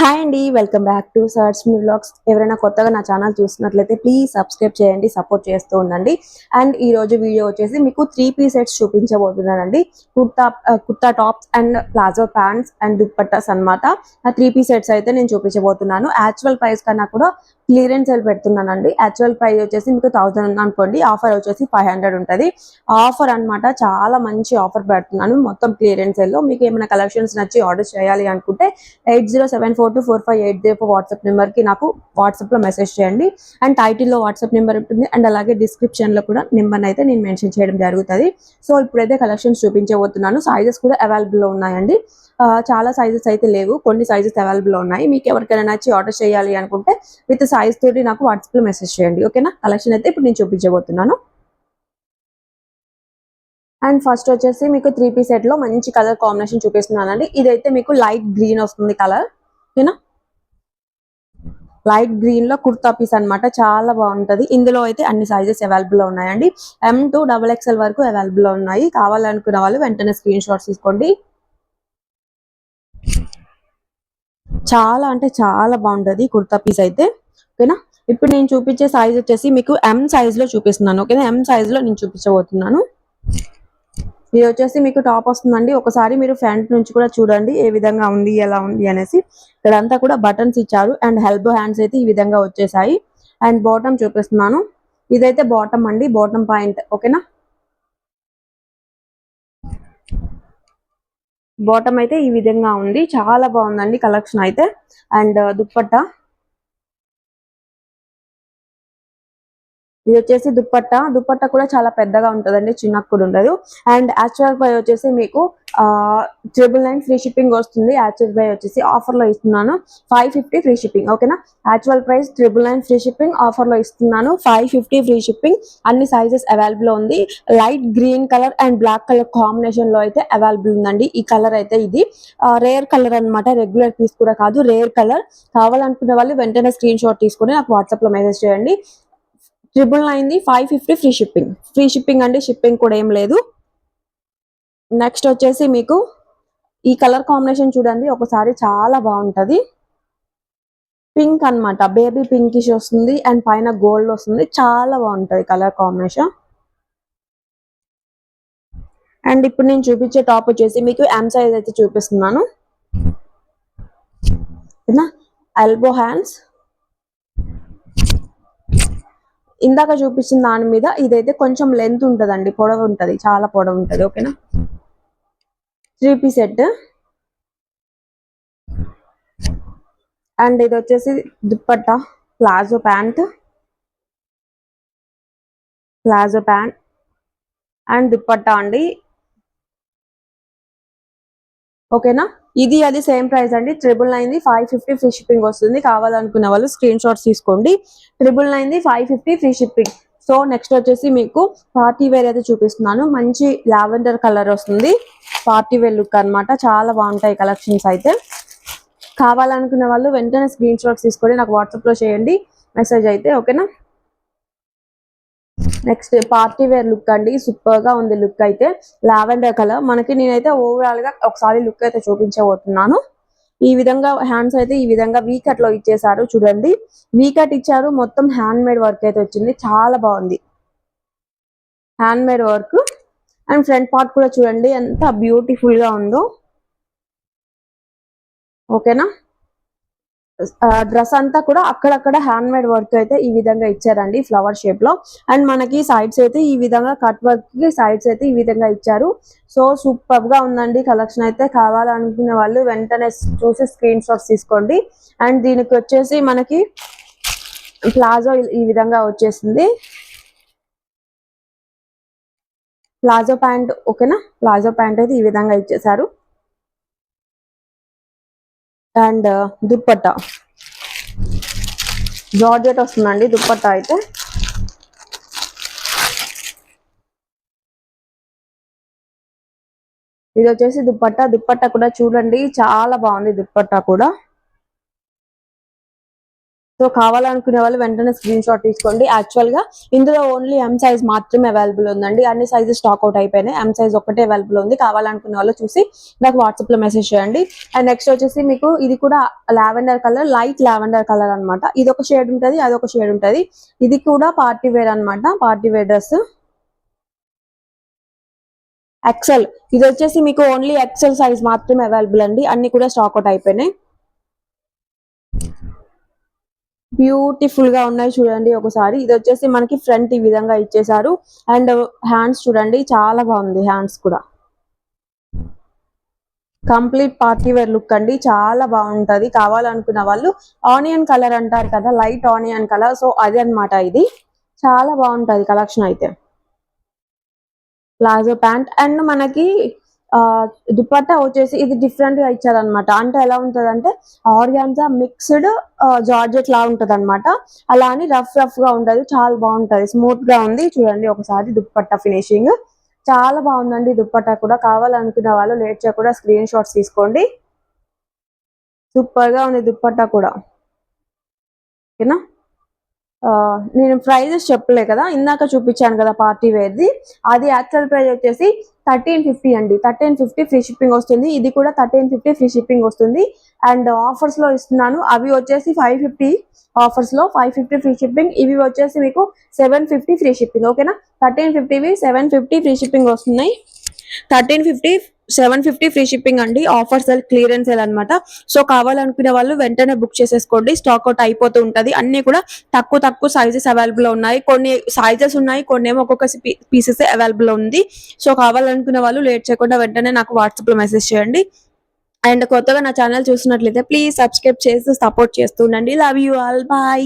Hi అండి, welcome back to search me vlogs. ఎవరైనా కొత్తగా నా ఛానల్ చూస్తున్నట్లయితే ప్లీజ్ సబ్స్క్రైబ్ చేయండి, సపోర్ట్ చేస్తూ ఉండండి. అండ్ ఈ రోజు వీడియో వచ్చేసి మీకు 3 పీస్ సెట్స్ చూపించబోతున్నానండి. Kurta tops and palazzo pants and dupattas అన్నమాట. ఆ 3 పీస్ సెట్స్ అయితే నేను చూపించబోతున్నాను. యాక్చువల్ ప్రైస్ కన్నా కూడా క్లియరెన్స్ సేల్ పెడుతున్నానండి. యాక్చువల్ ప్రైస్ వచ్చేసి మీకు 1000 అనుకోండి, ఆఫర్ వచ్చేసి 500 ఉంటుంది. ఆఫర్ అన్నమాట, చాలా మంచి ఆఫర్ పెడుతున్నాను. మొత్తం క్లియరెన్స్ సేల్ లో మీకు ఏమైనా కలెక్షన్స్ నచ్చి ఆర్డర్ చేయాలి అనుకుంటే 8074245804 వాట్సాప్ నెంబర్కి నాకు వాట్సాప్లో మెసేజ్ చేయండి. అండ్ టైటిల్లో వాట్సాప్ నెంబర్ ఉంటుంది, అండ్ అలాగే డిస్క్రిప్షన్లో కూడా నెంబర్ అయితే నేను మెన్షన్ చేయడం జరుగుతుంది. సో ఇప్పుడైతే కలెక్షన్స్ చూపించబోతున్నాను. సైజెస్ కూడా అవైలబుల్లో ఉన్నాయండి. చాలా సైజెస్ అయితే లేవు, కొన్ని సైజెస్ అవైలబుల్లో ఉన్నాయి. మీకు ఎవరికైనా నచ్చి ఆర్డర్ చేయాలి అనుకుంటే విత్ సైజ్ తోటి నాకు వాట్సాప్లో మెసేజ్ చేయండి. ఓకేనా? కలెక్షన్ అయితే ఇప్పుడు నేను చూపించబోతున్నాను. అండ్ ఫస్ట్ వచ్చేసి మీకు 3 పీస్ సెట్ లో మంచి కలర్ కాంబినేషన్ చూపిస్తున్నానండి. ఇదైతే మీకు లైట్ గ్రీన్ వస్తుంది కలర్. ఓకేనా? లైట్ గ్రీన్ లో కుర్తా పీస్ అన్నమాట, చాలా బాగుంటది. ఇందులో అయితే అన్ని సైజెస్ అవైలబుల్ లో ఉన్నాయండి. M to XXL వరకు అవైలబుల్ లో ఉన్నాయి. కావాలనుకున్న వాళ్ళు వెంటనే స్క్రీన్ షాట్స్ తీసుకోండి. చాలా అంటే చాలా బాగుంటది కుర్తా పీస్ అయితే. ఓకేనా? ఇప్పుడు నేను చూపించే సైజ్ వచ్చేసి మీకు M సైజ్ లో చూపిస్తున్నాను. ఓకేనా? M సైజ్ లో నేను చూపించబోతున్నాను. ఇది వచ్చేసి మీకు టాప్ వస్తుందండి. ఒకసారి మీరు ఫ్రంట్ నుంచి కూడా చూడండి ఏ విధంగా ఉంది, ఎలా ఉంది అనేసి. ఇక్కడంతా కూడా బటన్స్ ఇచ్చారు అండ్ ఎల్బో హ్యాండ్స్ అయితే ఈ విధంగా వచ్చేసాయి. అండ్ బాటమ్ చూపిస్తున్నాను. ఇదైతే బాటమ్ అండి, బాటమ్ పాయింట్. ఓకేనా? బాటమ్ అయితే ఈ విధంగా ఉంది, చాలా బాగుందండి కలెక్షన్ అయితే. అండ్ దుప్పట్టా, ఇది వచ్చేసి దుప్పట్టా కూడా చాలా పెద్దగా ఉంటుందండి, చిన్నగా కూడా ఉండదు. అండ్ యాక్చువల్ ప్రైస్ వచ్చేసి మీకు 999 ఫ్రీ షిప్పింగ్ వస్తుంది. యాక్చువల్ ప్రైస్ వచ్చేసి ఆఫర్ లో ఇస్తున్నాను 550 ఫ్రీ షిప్పింగ్. ఓకేనా? Actual price 999 free shipping, offer లో ఇస్తున్నాను 550 ఫ్రీ షిప్పింగ్. అన్ని సైజెస్ అవైలబుల్ ఉంది. Light green colour and black colour combination లో అయితే అవైలబుల్ ఉందండి. ఈ కలర్ అయితే ఇది రేర్ కలర్ అన్నమాట, రెగ్యులర్ పీస్ కూడా కాదు, రేర్ కలర్. కావాలనుకునే వాళ్ళు వెంటనే స్క్రీన్ షాట్ తీసుకొని నాకు వాట్సాప్ లో మెసేజ్ చేయండి. 999 550 ఫ్రీ షిప్పింగ్. ఫ్రీ షిప్పింగ్ అండి, షిప్పింగ్ కూడా ఏం లేదు. నెక్స్ట్ వచ్చేసి మీకు ఈ కలర్ కాంబినేషన్ చూడండి ఒకసారి, చాలా బాగుంటది. పింక్ అన్నమాట, బేబీ పింకిష్ వస్తుంది అండ్ పైన గోల్డ్ వస్తుంది, చాలా బాగుంటది కలర్ కాంబినేషన్. అండ్ ఇప్పుడు నేను చూపించే టాప్ వచ్చేసి మీకు M సైజ్ అయితే చూపిస్తున్నాను. ఎల్బో హ్యాండ్స్, ఇందాక చూపించిన దాని మీద ఇదైతే కొంచెం లెంత్ ఉంటదండి, పొడవు ఉంటది, చాలా పొడవు ఉంటది. ఓకేనా? 3 పీస్ సెట్. అండ్ ఇది వచ్చేసి dupatta, palazzo pant, palazzo pant and dupatta అండి. ఓకేనా? ఇది అది సేమ్ ప్రైస్ అండి. 999 550 ఫ్రీ షిప్పింగ్ వస్తుంది. కావాలనుకున్న వాళ్ళు స్క్రీన్ షాట్స్ తీసుకోండి. 999 550 ఫ్రీ షిప్పింగ్. సో నెక్స్ట్ వచ్చేసి మీకు పార్టీ వేర్ అయితే చూపిస్తున్నాను. మంచి లావెండర్ కలర్ వస్తుంది, పార్టీ వేర్ లుక్ అన్నమాట, చాలా బాగుంటాయి కలెక్షన్స్ అయితే. కావాలనుకున్న వాళ్ళు వెంటనే స్క్రీన్ షాట్స్ తీసుకొని నాకు వాట్సాప్ లో చేయండి మెసేజ్ అయితే. ఓకేనా? నెక్స్ట్ పార్టీ వేర్ లుక్ అండి, సూపర్ గా ఉంది లుక్ అయితే. లావెండర్ కలర్ మనకి, నేనైతే ఓవరాల్ గా ఒకసారి లుక్ అయితే చూపించబోతున్నాను. ఈ విధంగా హ్యాండ్స్ అయితే ఈ విధంగా వీ కట్ లో ఇచ్చేసారు చూడండి. వీ కట్ ఇచ్చారు, మొత్తం హ్యాండ్ మేడ్ వర్క్ అయితే వచ్చింది, చాలా బాగుంది hand made work. And front part కూడా చూడండి ఎంత బ్యూటిఫుల్ గా ఉందో. ఓకేనా? డ్రెస్ అంతా కూడా అక్కడక్కడ హ్యాండ్ మేడ్ వర్క్ అయితే ఈ విధంగా ఇచ్చారండి, ఫ్లవర్ షేప్ లో. అండ్ మనకి సైడ్స్ అయితే ఈ విధంగా కట్ వర్క్ కి సైడ్స్ అయితే ఈ విధంగా ఇచ్చారు. సో సూపర్ గా ఉందండి కలెక్షన్ అయితే. కావాలనుకునే వాళ్ళు వెంటనే చూసి స్క్రీన్ షాట్స్ తీసుకోండి. అండ్ దీనికి వచ్చేసి మనకి ప్లాజో ఈ విధంగా వచ్చేసింది, ప్లాజో ప్యాంట్. ఓకేనా? ప్లాజో ప్యాంట్ అయితే ఈ విధంగా ఇచ్చేసారు. అండ్ దుప్పట్టా జార్జెట్ వస్తుందండి దుప్పట్టా అయితే. ఇది వచ్చేసి దుప్పట్టా కూడా చూడండి, చాలా బాగుంది దుప్పట్టా కూడా. సో కావాలనుకునే వాళ్ళు వెంటనే స్క్రీన్ షాట్ తీసుకోండి. యాక్చువల్ గా ఇందులో ఓన్లీ ఎం సైజ్ మాత్రమే అవైలబుల్ ఉందండి, అన్ని సైజెస్ స్టాక్ అవుట్ అయిపోయినాయి. ఎం సైజ్ ఒకటే అవైలబుల్ ఉంది. కావాలనుకునే వాళ్ళు చూసి నాకు వాట్సాప్ లో మెసేజ్ చేయండి. అండ్ నెక్స్ట్ వచ్చేసి మీకు ఇది కూడా lavender colour, light lavender colour అనమాట. ఇది ఒక షేడ్ ఉంటది, అదొక షేడ్ ఉంటది. ఇది కూడా పార్టీ వేర్ అనమాట, పార్టీ వేర్ డ్రెస్ ఎక్సెల్. ఇది వచ్చేసి మీకు ఓన్లీ ఎక్సెల్ సైజ్ మాత్రమే అవైలబుల్ అండి, అన్ని కూడా స్టాక్ అవుట్ అయిపోయినాయి. బ్యూటిఫుల్ గా ఉన్నాయి చూడండి ఒకసారి. ఇది వచ్చేసి మనకి ఫ్రంట్ ఈ విధంగా ఇచ్చేసారు. అండ్ హ్యాండ్స్ చూడండి, చాలా బాగుంది హ్యాండ్స్ కూడా. కంప్లీట్ పార్టీ వేర్ లుక్ అండి, చాలా బాగుంటది. కావాలనుకున్న వాళ్ళు ఆనియన్ కలర్ అంటారు కదా, లైట్ ఆనియన్ కలర్, సో అదే అనమాట. ఇది చాలా బాగుంటది కలెక్షన్ అయితే. ప్లాజో ప్యాంట్ అండ్ మనకి దుపట్టా వచ్చేసి ఇది డిఫరెంట్ గా ఇచ్చారనమాట. అంటే ఎలా ఉంటది అంటే ఆర్గాన్జా మిక్స్డ్ జార్జెట్ లా ఉంటది అనమాట. అలా అని రఫ్ గా ఉంటది, చాలా బాగుంటది, స్మూత్ గా ఉంది. చూడండి ఒకసారి దుపట్టా ఫినిషింగ్ చాలా బాగుందండి. దుపట్టా కూడా కావాలనుకున్న వాళ్ళు లేట్ చేయకుండా స్క్రీన్ షాట్స్ తీసుకోండి. సూపర్ గా ఉంది దుపట్టా కూడా. ఓకేనా, నేను ప్రైజెస్ చెప్పలే కదా, ఇందాక చూపించాను కదా పార్టీ వేర్ది. అది యాక్చువల్ ప్రైస్ వచ్చేసి 1350 అండి. 1350 ఫ్రీ షిప్పింగ్ వస్తుంది. ఇది కూడా 1350 ఫ్రీ షిప్పింగ్ వస్తుంది. అండ్ ఆఫర్స్ లో ఇస్తున్నాను, అవి వచ్చేసి 550 ఆఫర్స్ లో 550 ఫ్రీ షిప్పింగ్. ఇవి వచ్చేసి మీకు 750 ఫ్రీ షిప్పింగ్. ఓకేనా, 1350 750 ఫ్రీ షిప్పింగ్ వస్తున్నాయి. 1350 750 ఫ్రీ షిప్పింగ్ అండి. ఆఫర్ సెల్, క్లియరెన్స్ సేల్ అనమాట. సో కావాలనుకునే వాళ్ళు వెంటనే బుక్ చేసేసుకోండి, స్టాక్ అవుట్ అయిపోతూ ఉంటది. అన్ని కూడా తక్కువ సైజెస్ అవైలబుల్ ఉన్నాయి. కొన్ని సైజెస్ ఉన్నాయి, కొన్ని ఏమో ఒక్కొక్క పీసెస్ అవైలబుల్ ఉంది. సో కావాలనుకునే వాళ్ళు లేట్ చేయకుండా వెంటనే నాకు వాట్సాప్ లో మెసేజ్ చేయండి. అండ్ కొత్తగా నా ఛానల్ చూసినట్లయితే ప్లీజ్ సబ్స్క్రైబ్ చేసి సపోర్ట్ చేస్తూ ఉండండి. Love you all, bye.